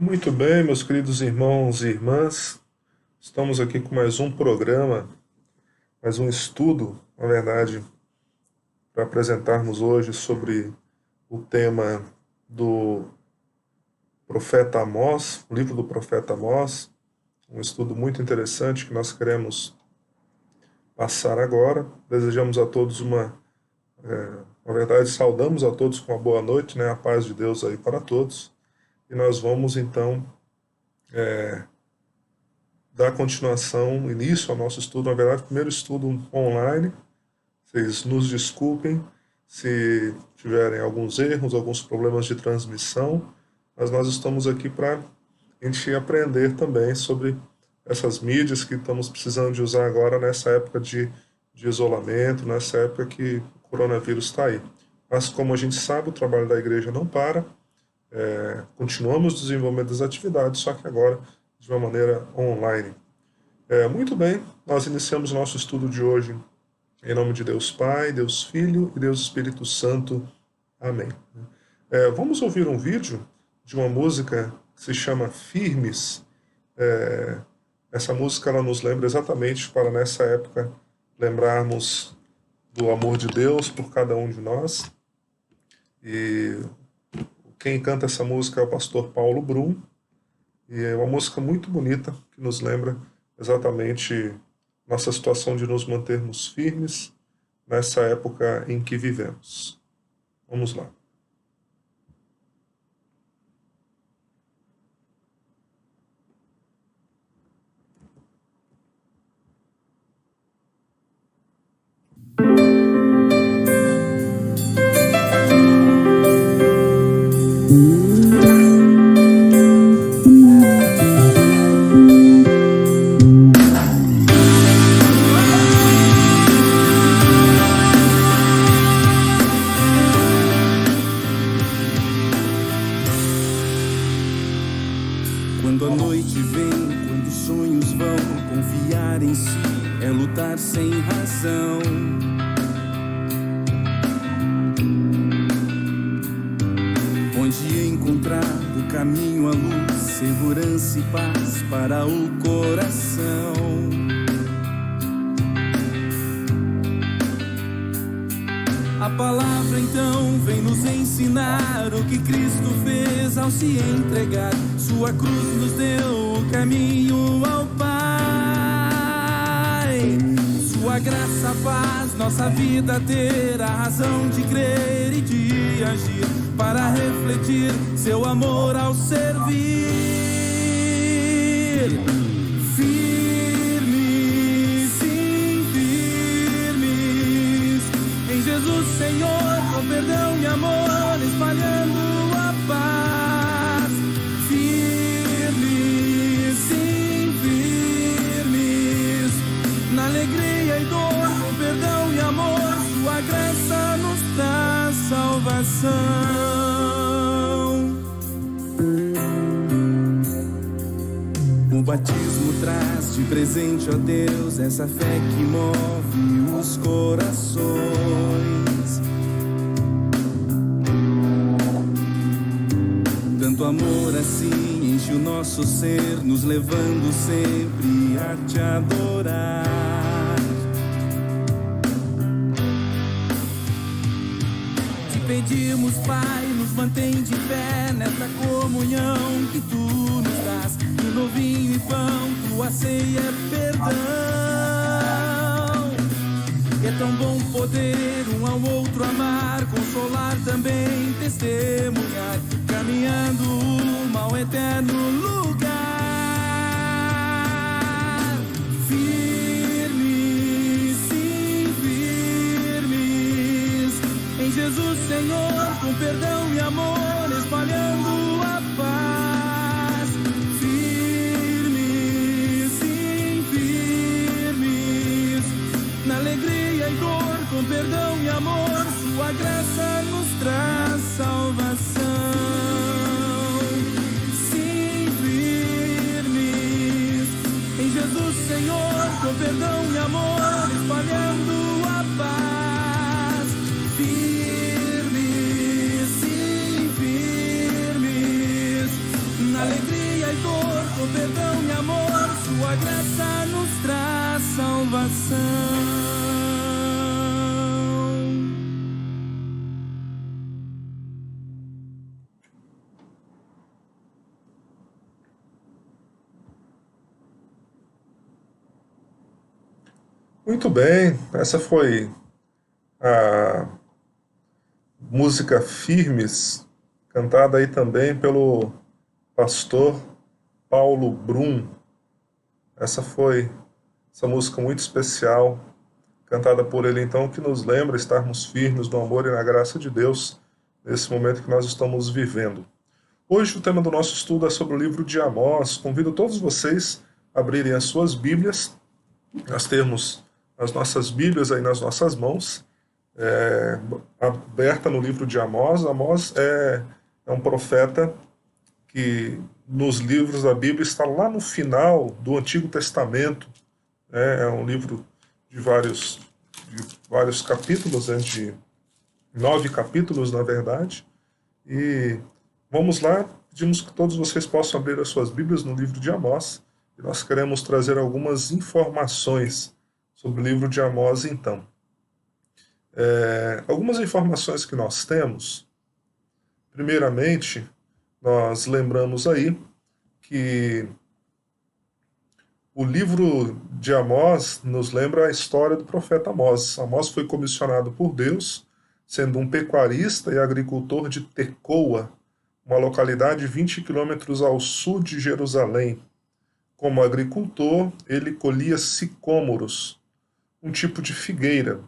Muito bem, meus queridos irmãos e irmãs, estamos aqui com mais um programa, mais um estudo, na verdade, para apresentarmos hoje sobre o tema do profeta Amós, o livro do profeta Amós, um estudo muito interessante que nós queremos passar agora. Desejamos a todos na verdade, saudamos a todos com uma boa noite, né? A paz de Deus aí para todos. E nós vamos então dar continuação, início ao nosso estudo, na verdade, primeiro estudo online. Vocês nos desculpem se tiverem alguns erros, alguns problemas de transmissão, mas nós estamos aqui para a gente aprender também sobre essas mídias que estamos precisando de usar agora nessa época de isolamento, nessa época que o coronavírus está aí. Mas como a gente sabe, o trabalho da igreja não para, continuamos desenvolvendo as atividades, só que agora de uma maneira online. Muito bem, nós iniciamos nosso estudo de hoje em nome de Deus Pai, Deus Filho e Deus Espírito Santo. Amém. Vamos ouvir um vídeo de uma música que se chama Firmes. Essa música ela nos lembra exatamente para nessa época lembrarmos do amor de Deus por cada um de nós. E quem canta essa música é o pastor Paulo Brum, e é uma música muito bonita que nos lembra exatamente nossa situação de nos mantermos firmes nessa época em que vivemos. Vamos lá. Quando a noite vem, quando os sonhos vão, confiar em si é lutar sem razão. Onde encontrar o caminho, a luz, segurança e paz para o coração. A palavra então vem nos ensinar o que Cristo fez ao se entregar. Sua cruz nos deu o caminho ao Pai. Sua graça faz nossa vida ter a razão de crer e de agir, para refletir seu amor ao servir. Firmes, sim, firmes em Jesus Senhor, com perdão e amor, espalhando a paz. Firmes, sim, firmes na alegria e dor, com perdão e amor, sua graça nos traz salvação. O batismo traz de presente, ó Deus, essa fé que move os corações. Tanto amor assim enche o nosso ser, nos levando sempre a te adorar. Te pedimos, Pai, nos mantém de pé nesta comunhão que tu nos dás. No vinho e pão, tua ceia é perdão. E é tão bom poder um ao outro amar, consolar também, testemunhar, caminhando rumo ao eterno lugar. Firmes, sim, firmes em Jesus Senhor, com perdão e amor, espalhando a paz. Na alegria e dor, com perdão e amor, sua graça nos traz salvação. Sim, firmes em Jesus Senhor, com perdão e amor, espalhando a paz. Firmes, sim, na alegria e dor, com perdão e amor, sua graça nos traz salvação. Muito bem, essa foi a música Firmes, cantada aí também pelo pastor Paulo Brum. Essa música muito especial, cantada por ele então, que nos lembra estarmos firmes no amor e na graça de Deus nesse momento que nós estamos vivendo. Hoje o tema do nosso estudo é sobre o livro de Amós. Convido todos vocês a abrirem as suas Bíblias. Nós temos as nossas Bíblias aí nas nossas mãos, aberta no livro de Amós. Amós é um profeta que nos livros da Bíblia está lá no final do Antigo Testamento. É um livro de vários capítulos, de 9 capítulos, na verdade. E vamos lá, pedimos que todos vocês possam abrir as suas Bíblias no livro de Amós. E nós queremos trazer algumas informações sobre o livro de Amós, então. Algumas informações que nós temos. Primeiramente, nós lembramos aí que o livro de Amós nos lembra a história do profeta Amós. Amós foi comissionado por Deus, sendo um pecuarista e agricultor de Tecoa, uma localidade 20 quilômetros ao sul de Jerusalém. Como agricultor, ele colhia sicômoros, um tipo de figueira.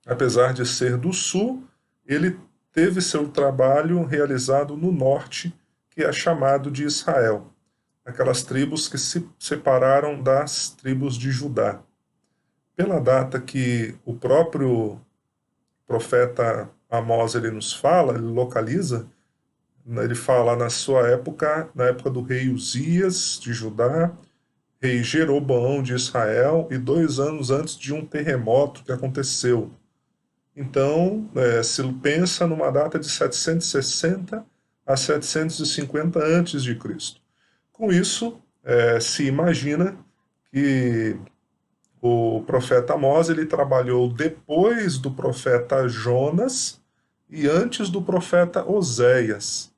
Apesar de ser do sul, ele teve seu trabalho realizado no norte, que é chamado de Israel, aquelas tribos que se separaram das tribos de Judá. Pela data que o próprio profeta Amós ele nos fala, ele localiza, ele fala na sua época, na época do rei Uzias de Judá, rei Jeroboão de Israel, e 2 anos antes de um terremoto que aconteceu. Então, se pensa numa data de 760 a 750 a.C. Com isso, se imagina que o profeta Amós ele trabalhou depois do profeta Jonas e antes do profeta Oséias.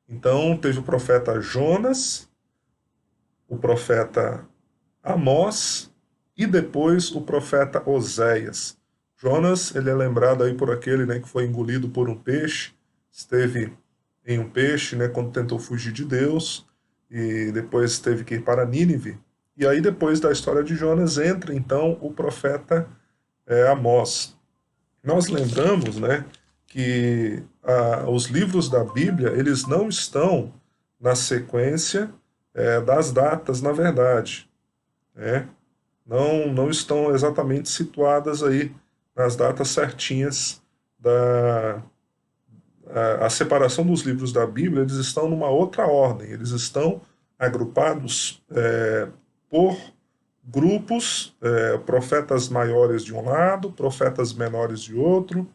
Então, teve o profeta Jonas, o profeta Amós e depois o profeta Oséias. Jonas, ele é lembrado aí por aquele que foi engolido por um peixe, esteve em um peixe quando tentou fugir de Deus, e depois teve que ir para Nínive. E aí, depois da história de Jonas, entra então o profeta Amós. Nós lembramos que os livros da Bíblia, eles não estão na sequência das datas, na verdade. Não estão exatamente situadas aí nas datas certinhas a separação dos livros da Bíblia. Eles estão numa outra ordem, eles estão agrupados por grupos, profetas maiores de um lado, profetas menores de outro,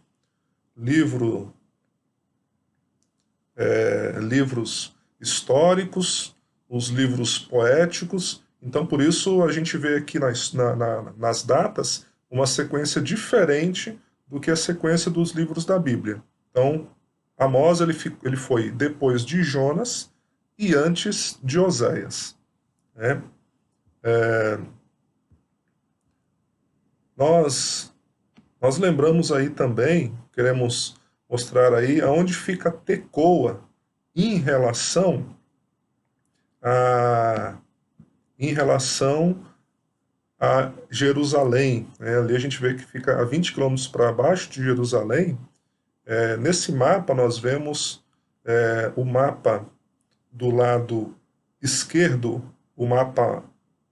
livros históricos, os livros poéticos. Então, por isso, a gente vê aqui nas datas uma sequência diferente do que a sequência dos livros da Bíblia. Então, Amós ele foi depois de Jonas e antes de Oséias. Nós lembramos aí também, queremos mostrar aí aonde fica Tecoa em relação a Jerusalém. Ali a gente vê que fica a 20 quilômetros para baixo de Jerusalém. Nesse mapa nós vemos o mapa do lado esquerdo, o mapa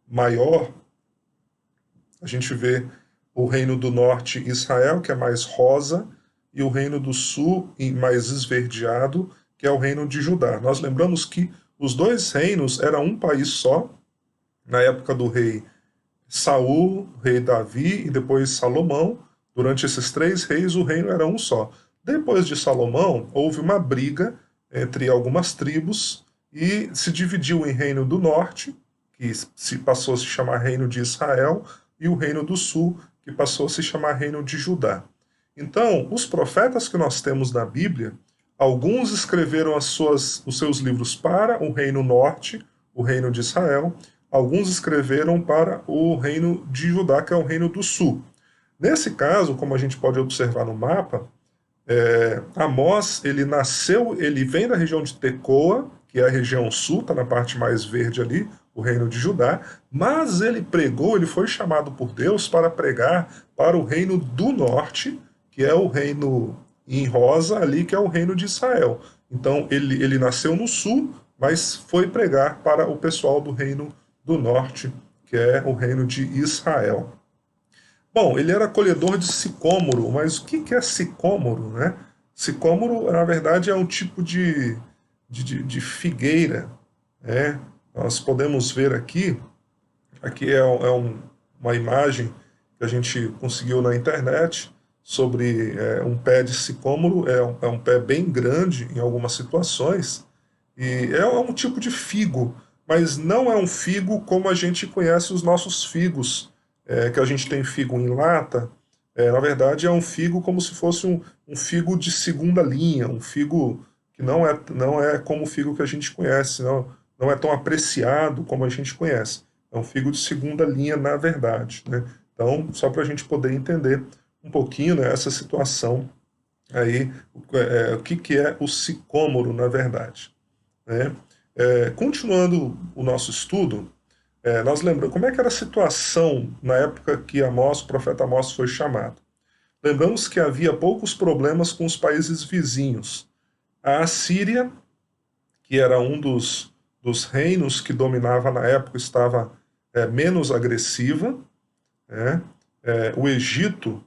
maior. A gente vê o reino do norte, Israel, que é mais rosa, e o reino do sul, mais esverdeado, que é o reino de Judá. Nós lembramos que os 2 reinos eram um país só, na época do rei Saul, rei Davi e depois Salomão. Durante esses 3 reis, o reino era um só. Depois de Salomão, houve uma briga entre algumas tribos, e se dividiu em Reino do Norte, que passou a se chamar Reino de Israel, e o Reino do Sul, que passou a se chamar Reino de Judá. Então, os profetas que nós temos na Bíblia, alguns escreveram os seus livros para o Reino Norte, o Reino de Israel, alguns escreveram para o Reino de Judá, que é o Reino do Sul. Nesse caso, como a gente pode observar no mapa, Amós, ele vem da região de Tecoa, que é a região sul, está na parte mais verde ali, o reino de Judá, mas ele foi chamado por Deus para pregar para o reino do norte, que é o reino em rosa ali, que é o reino de Israel. Então ele nasceu no sul, mas foi pregar para o pessoal do reino do norte, que é o reino de Israel. Bom, ele era colhedor de sicômoro, mas o que é sicômoro, né? Sicômoro, na verdade, é um tipo de figueira, né? Nós podemos ver aqui uma imagem que a gente conseguiu na internet sobre um pé de sicômoro, é um pé bem grande em algumas situações, e é um tipo de figo, mas não é um figo como a gente conhece os nossos figos, que a gente tem figo em lata. Na verdade é um figo como se fosse um figo de segunda linha, um figo que não é como o figo que a gente conhece, não é tão apreciado como a gente conhece. É um figo de segunda linha, na verdade, né? Então, só para a gente poder entender um pouquinho, né, essa situação aí, o que é o sicômoro, na verdade, né? Continuando o nosso estudo, nós lembramos como é que era a situação na época que o profeta Amós foi chamado. Lembramos que havia poucos problemas com os países vizinhos. A Assíria, que era um dos reinos que dominava na época, estava menos agressiva, né? O Egito,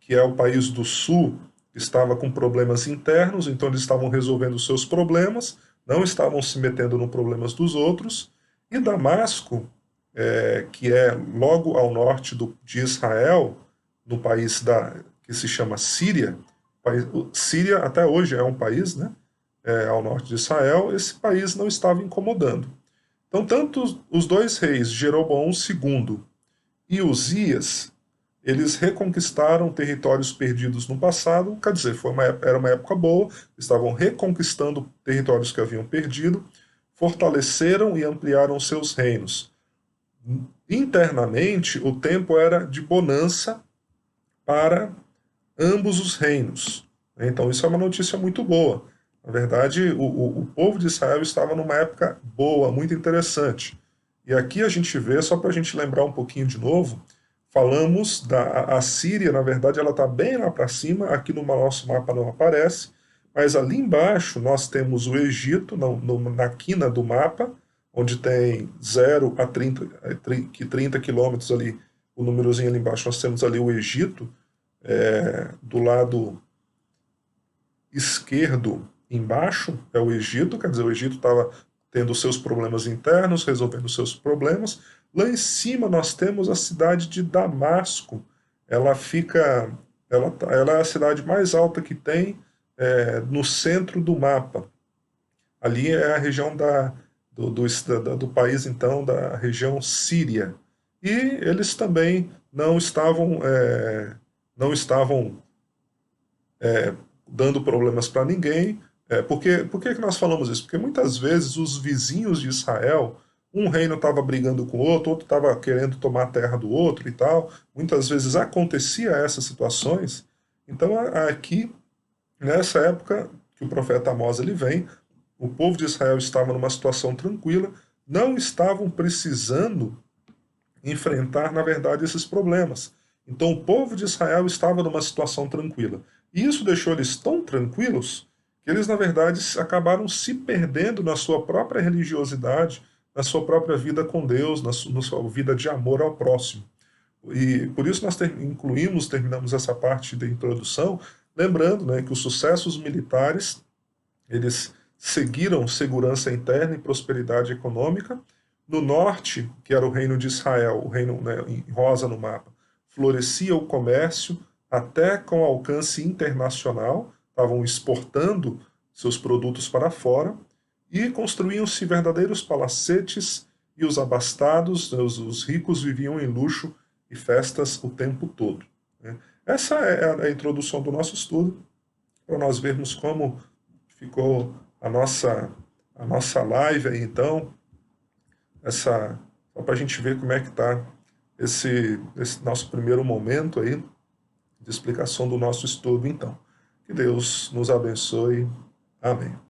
que é o país do sul, estava com problemas internos, então eles estavam resolvendo os seus problemas, não estavam se metendo nos problemas dos outros. E Damasco, que é logo ao norte de Israel, no país que se chama Síria, Síria até hoje é um país, né, ao norte de Israel, esse país não estava incomodando. Então, tanto os dois reis, Jeroboão II e Uzias, eles reconquistaram territórios perdidos no passado, quer dizer, era uma época boa, estavam reconquistando territórios que haviam perdido, fortaleceram e ampliaram seus reinos. Internamente, o tempo era de bonança para ambos os reinos. Então, isso é uma notícia muito boa. Na verdade, o povo de Israel estava numa época boa, muito interessante. E aqui a gente vê, só para a gente lembrar um pouquinho de novo, falamos da Síria, na verdade, ela está bem lá para cima, aqui no nosso mapa não aparece, mas ali embaixo nós temos o Egito, na quina do mapa, onde tem 0 a 30 quilômetros ali, o númerozinho ali embaixo, nós temos ali o Egito, do lado esquerdo embaixo é o Egito, quer dizer, o Egito estava tendo seus problemas internos, resolvendo seus problemas. Lá em cima nós temos a cidade de Damasco. Ela é a cidade mais alta que tem no centro do mapa. Ali é a região do país, então, da região síria. E eles também não estavam dando problemas para ninguém. Por que nós falamos isso? Porque muitas vezes os vizinhos de Israel, um reino estava brigando com o outro estava querendo tomar a terra do outro e tal. Muitas vezes acontecia essas situações. Então aqui, nessa época que o profeta Amós ele vem, o povo de Israel estava numa situação tranquila, não estavam precisando enfrentar, na verdade, esses problemas. Então o povo de Israel estava numa situação tranquila. E isso deixou eles tão tranquilos que eles, na verdade, acabaram se perdendo na sua própria religiosidade, na sua própria vida com Deus, na sua vida de amor ao próximo. E por isso nós terminamos essa parte da introdução, lembrando, né, que os sucessos militares, eles seguiram segurança interna e prosperidade econômica. No norte, que era o reino de Israel, o reino, né, em rosa no mapa, florescia o comércio, até com alcance internacional, estavam exportando seus produtos para fora, E construíam-se verdadeiros palacetes, e os abastados, os ricos, viviam em luxo e festas o tempo todo. Né? Essa é a introdução do nosso estudo, para nós vermos como ficou a nossa live aí, então, só para a gente ver como é que está esse nosso primeiro momento aí de explicação do nosso estudo, então. Que Deus nos abençoe. Amém.